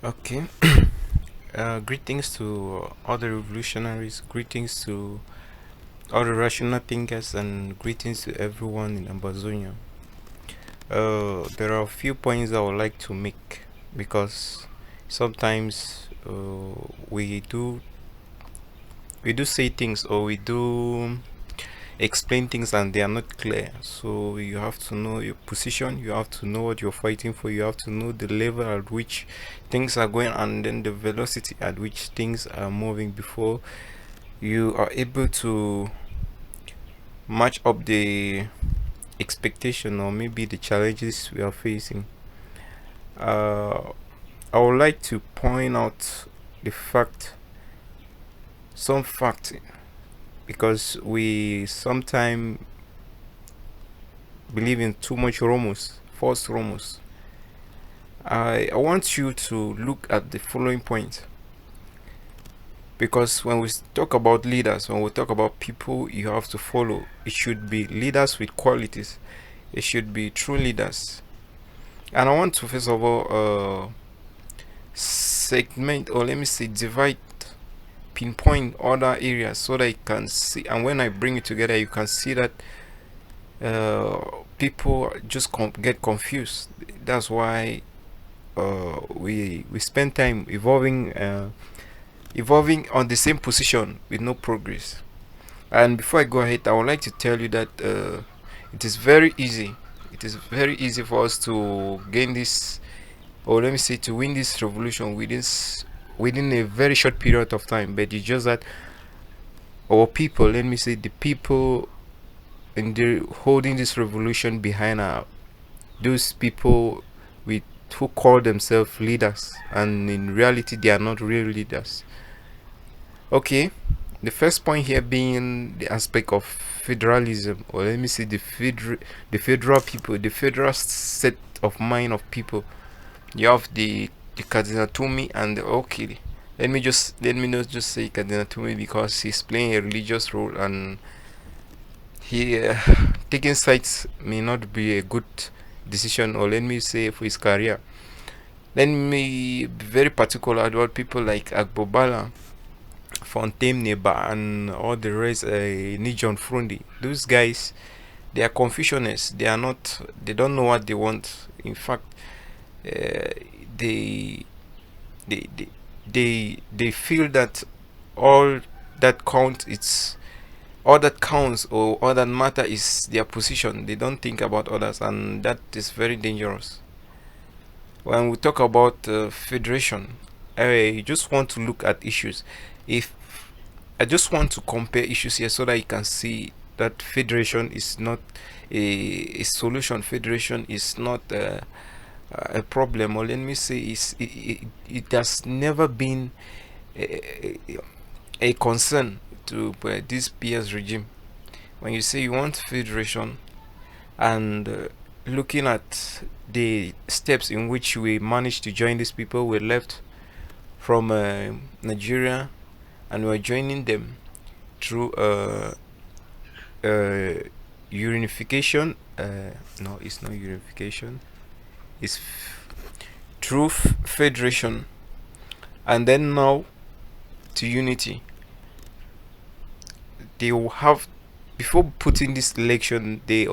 Okay. Greetings to all the revolutionaries, greetings to all the rational thinkers, and greetings to everyone in Ambazonia. There are a few points I would like to make because sometimes we do say things or we do explain things and they are not clear. So you have to know your position, you have to know what you're fighting for, you have to know the level at which things are going and then the velocity at which things are moving before you are able to match up the expectation or maybe the challenges we are facing. Uh, I would like to point out the fact, some fact, because we sometimes believe in too much rumors, false rumors. I want you to look at the following point because when we talk about leaders, when we talk about people you have to follow, it should be leaders with qualities, it should be true leaders. And I want to first of all segment, or let me say divide, pinpoint other areas so that you can see, and when I bring it together you can see that people just get confused. That's why we spend time evolving on the same position with no progress. And before I go ahead, I would like to tell you that it is very easy. It is very easy for us to gain this, or let me say, to win this revolution within a very short period of time. But it's just that our people, let me say, the people in the holding this revolution behind are those people with who call themselves leaders, and in reality, they are not real leaders. Okay, the first point here being the aspect of federalism, or let me say the federal people, the federal set of mind of people. You have the Cardinal Tumi and the okay. Let me not just say Cardinal Tumi because he's playing a religious role and he taking sides may not be a good decision, or let me say for his career. Let me be very particular about people like Agbobala, Fontaine Neba, and all the rest, Nijon Frundi. Those guys, they are confusionists. They are not. They don't know what they want. In fact, uh, they, they they they feel that all that counts it's all that counts, or all that matter is their position. They don't think about others, and that is very dangerous. When we talk about federation, I just want to look at issues. If I just want to compare issues here so that you can see that federation is not a solution. Federation is not a problem, or let me say, it has never been a, a concern to this PS regime. When you say you want federation, and looking at the steps in which we managed to join these people, we left from Nigeria and we're joining them through uh, unification. No, it's not unification. It's through federation, and then now to unity. They will have, before putting this election, they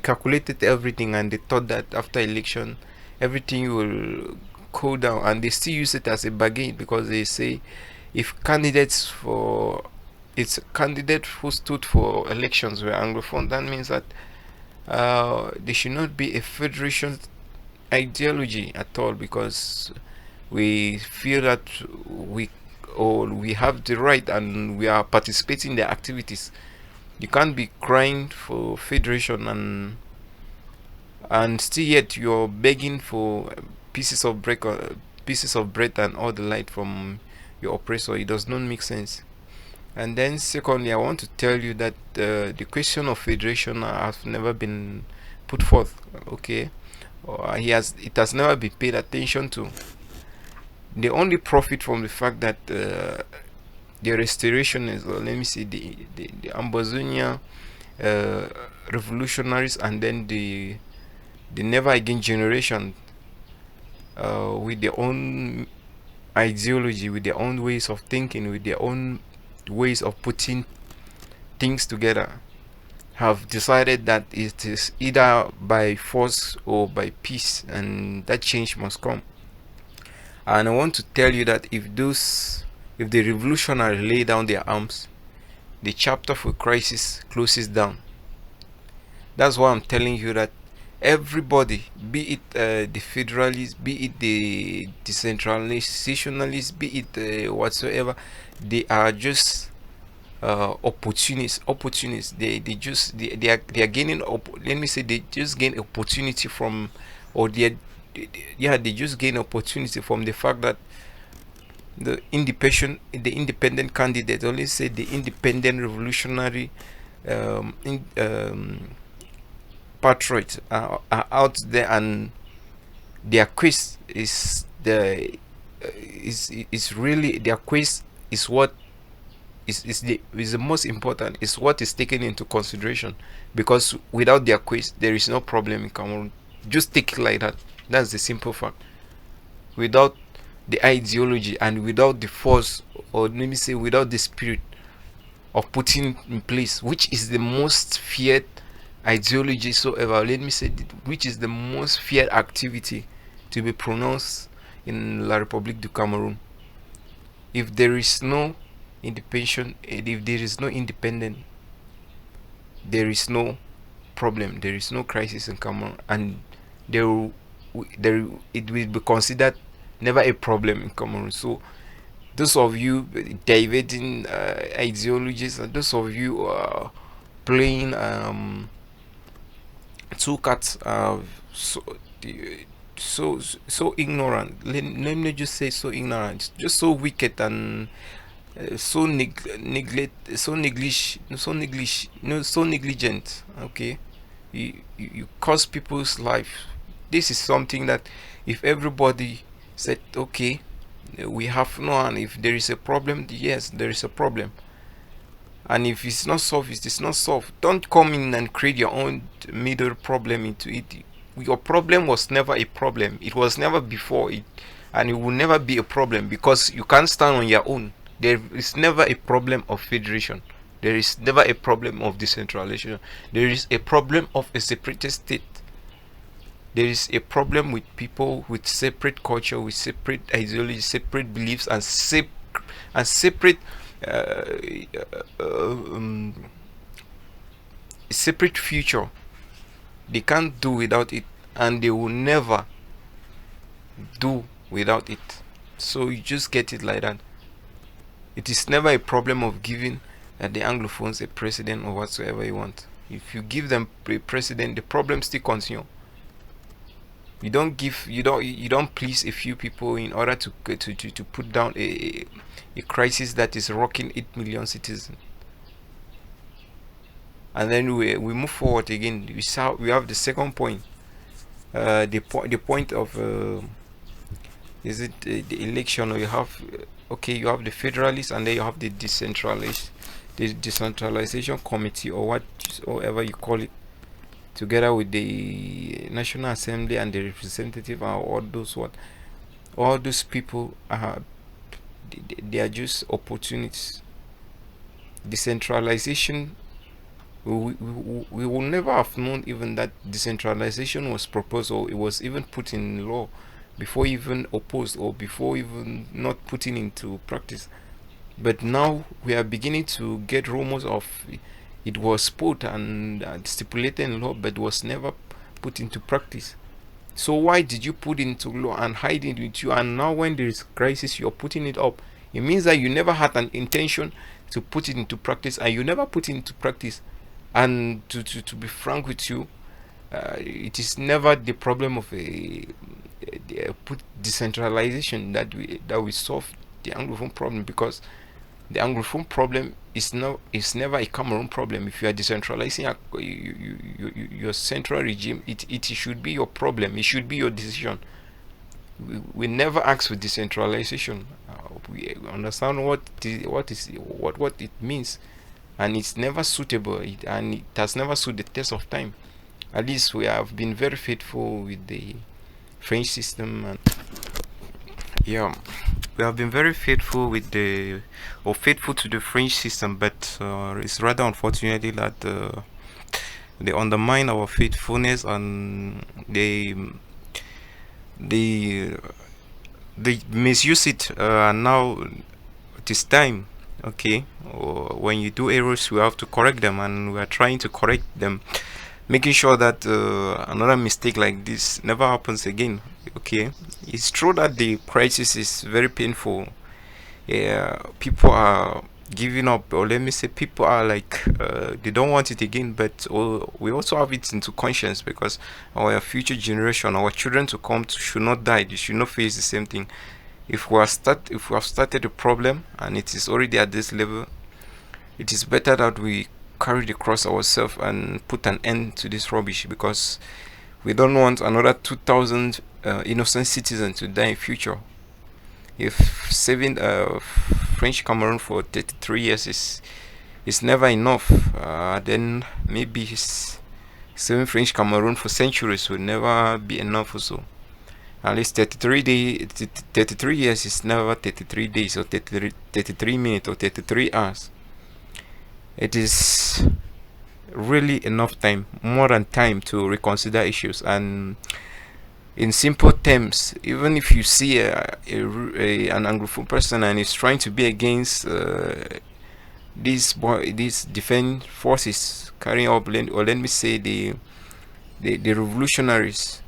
calculated everything and they thought that after election everything will cool down, and they still use it as a bargain because they say if candidates for it's a candidate who stood for elections were anglophone, that means that there should not be a federation ideology at all, because we feel that we we have the right and we are participating in the activities. You can't be crying for federation and still yet you're begging for pieces of bread and all the light from your oppressor. It does not make sense. And then secondly, I want to tell you that the question of federation has never been put forth. Okay, it has never been paid attention to. They only profit from the fact that the restoration is, or let me say, the ambazonia uh, revolutionaries, and then the never again generation, with their own ideology, with their own ways of thinking, with their own ways of putting things together, have decided that it is either by force or by peace, and that change must come. And I want to tell you that if the revolutionary lay down their arms, the chapter for crisis closes down. That's why I'm telling you that everybody, be it the federalists, be it the decentralizationalists, be it whatsoever, they are just opportunists. They are gaining let me say, they just gain opportunity from, or they just gain opportunity from the fact that the independent candidate, only say the independent revolutionary in, patriots are out there, and their quest is really, their quest is what is the most important, is what is taken into consideration, because without their quest there is no problem in Cameroon. Just take it like that. That's the simple fact. Without the ideology, and without the force, or let me say without the spirit of putting in place, which is the most feared ideology so ever, let me say, which is the most feared activity to be pronounced in La République du Cameroon. If there is no independent, if there is no independent, there is no problem, there is no crisis in Cameroon, and there it will be considered never a problem in Cameroon. So those of you diverting ideologies, and those of you playing two cats, so so ignorant. Let me just say so ignorant, just so wicked, and so neglect, so negligent. Okay, you cost people's life. This is something that if everybody said, okay, we have no, and if there is a problem, yes, there is a problem, and if it's not solved, it's not solved. Don't come in and create your own middle problem into it. Your problem was never a problem, it was never before it, and it will never be a problem, because you can't stand on your own. There is never a problem of federation, there is never a problem of decentralization. There is a problem of a separated state. There is a problem with people with separate culture, with separate ideology, separate beliefs, and separate separate future. They can't do without it, and they will never do without it. So you just get it like that. It is never a problem of giving the Anglophones a president or whatsoever you want. If you give them a president, the problem still continue. You don't please a few people in order to put down a crisis that is rocking 8 million citizens. And then we move forward again. We have the second point. The point of is it the election, or you have okay, you have the federalists, and then you have the decentralization committee, or whatever you call it, together with the National Assembly and the representative, and all those people are they are just opportunities. Decentralization, we will never have known even that decentralization was proposed, or it was even put in law, before even opposed, or before even not putting into practice. But now we are beginning to get rumors of it was put and stipulated in law, but was never put into practice. So why did you put into law and hide it with you, and now when there is crisis you're putting it up? It means that you never had an intention to put it into practice, and you never put it into practice. And to be frank with you, it is never the problem of a decentralization that we solve the Anglophone problem, because the Anglophone problem is never a Cameroon problem. If you are decentralizing your central regime, it should be your problem, it should be your decision. We never ask for decentralization. We understand what it means, and it's never suitable, and it has never stood the test of time. At least we have been very faithful with the French system, and Yeah, we have been very faithful with the, or faithful to the French system, but it's rather unfortunately that they undermine our faithfulness, and they they misuse it. Now it is time. Okay, or when you do errors, we have to correct them, and we are trying to correct them, making sure that another mistake like this never happens again. Okay, it's true that the crisis is very painful. Yeah, people are giving up, or let me say people are like they don't want it again, but we also have it into conscience, because our future generation, our children to come should not die, they should not face the same thing. If we have started a problem and it is already at this level, it is better that we carry the cross ourselves and put an end to this rubbish, because we don't want another 2000 innocent citizens to die in future. If saving French Cameroon for 33 years is never enough, then maybe saving French Cameroon for centuries will never be enough also. At least 33 years is never 33 days or 33 minutes or 33 hours. It is really enough time, more than time, to reconsider issues. And in simple terms, even if you see an Anglophone person and is trying to be against these defense forces carrying up, or let me say the revolutionaries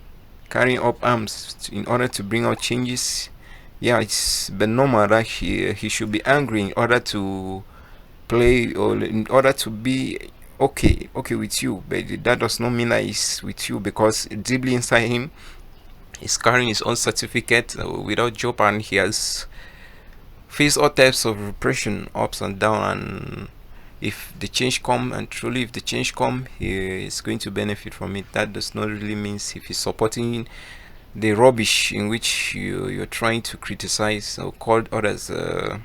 carrying up arms in order to bring out changes, yeah, it's but normal that he should be angry in order to play, or in order to be okay with you. But that does not mean that he's with you, because deeply inside him he's carrying his own certificate without job, and he has faced all types of repression, ups and down. And if the change come, and truly if the change come, he is going to benefit from it. That does not really mean if he's supporting the rubbish in which you're trying to criticize or call others uh,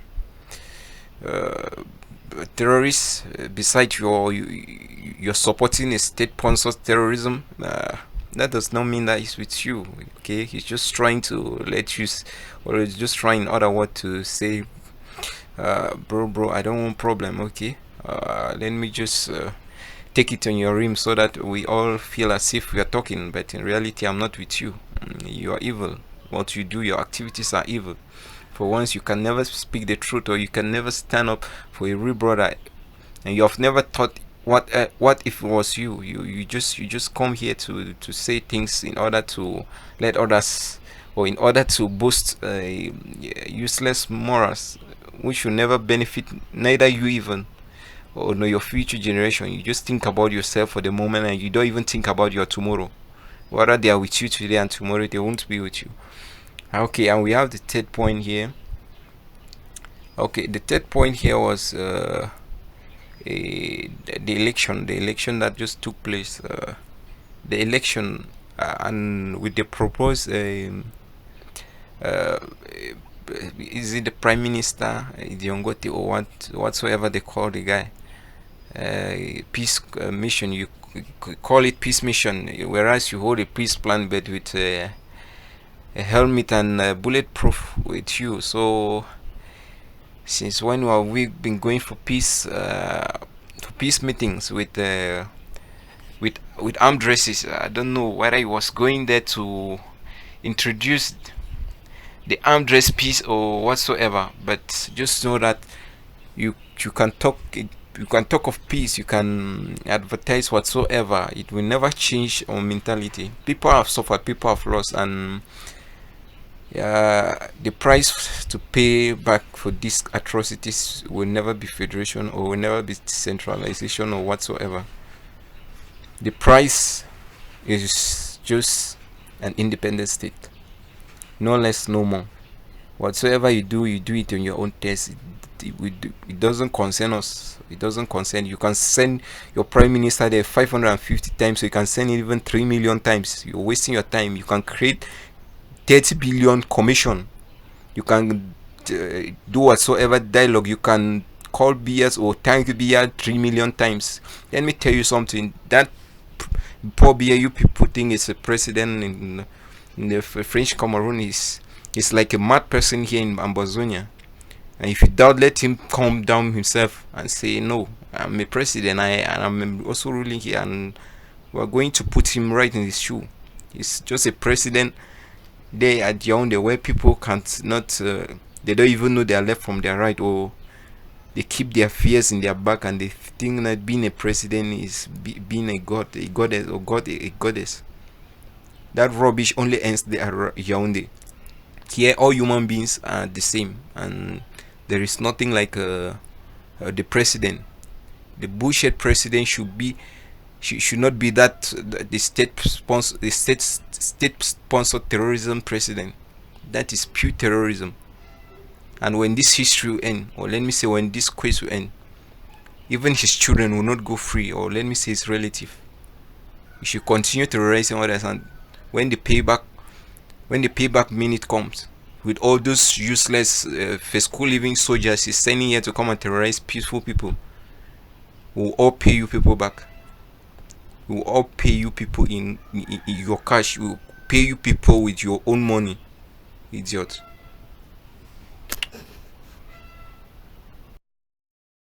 terrorists. Besides, you're supporting a state-sponsored terrorism. That does not mean that he's with you. Okay, he's just trying to let you, or he's just trying, in other words, to say, bro, I don't want problem. Okay, let me just take it on your rim, so that we all feel as if we are talking, but in reality, I'm not with you. You are evil. What you do, your activities are evil. For once, you can never speak the truth, or you can never stand up for a real brother, and you have never thought what if it was you. You just come here to say things in order to let others, or in order to boost useless morals which will never benefit neither you even, or no, your future generation. You just think about yourself for the moment, and you don't even think about your tomorrow. Whether they are with you today and tomorrow they won't be with you. Okay, and we have the third point here. Okay, the third point here was the election that just took place. The election, and with the proposed uh, is it the prime minister, Diongote, or whatsoever they call the guy, peace mission. You call it peace mission, whereas you hold a peace plan, but with a helmet and bulletproof with you. So since when have we been going for peace meetings with armed races? I don't know whether he was going there to introduce the armed race peace or whatsoever, but just know that you can talk of peace, you can advertise whatsoever, it will never change our mentality. People have suffered, people have lost, and the price to pay back for these atrocities will never be federation, or will never be decentralization or whatsoever. The price is just an independent state, no less, no more. Whatsoever you do it on your own test. It doesn't concern us. It doesn't concern. You can send your prime minister there 550 times, so you can send it even 3 million times. You're wasting your time. You can create 30 billion commission. You can do whatsoever dialogue. You can call BS or thank BS 3 million times. Let me tell you something. That poor BS you people think is a president in the French Cameroon is He's like a mad person here in Ambazonia. And if you doubt, let him calm down himself and say, no, I'm a president, and I'm also ruling here, and we're going to put him right in his shoe. He's just a president there at Yaounde, where people can't not, they don't even know their left from their right, or they keep their fears in their back, and they think that being a president is being a god, a goddess, or god, a goddess. That rubbish only ends there at Yaounde. Here, all human beings are the same, and there is nothing like the president. The bullshit president should not be that the state sponsored terrorism president. That is pure terrorism. And when this history will end, or let me say when this case will end, even his children will not go free, or let me say his relative. He should continue terrorizing others, and when the payback minute comes, with all those useless fiscal living soldiers he's sending here to come and terrorize peaceful people, we'll all pay you people back. We'll all pay you people in your cash. We'll pay you people with your own money, idiot.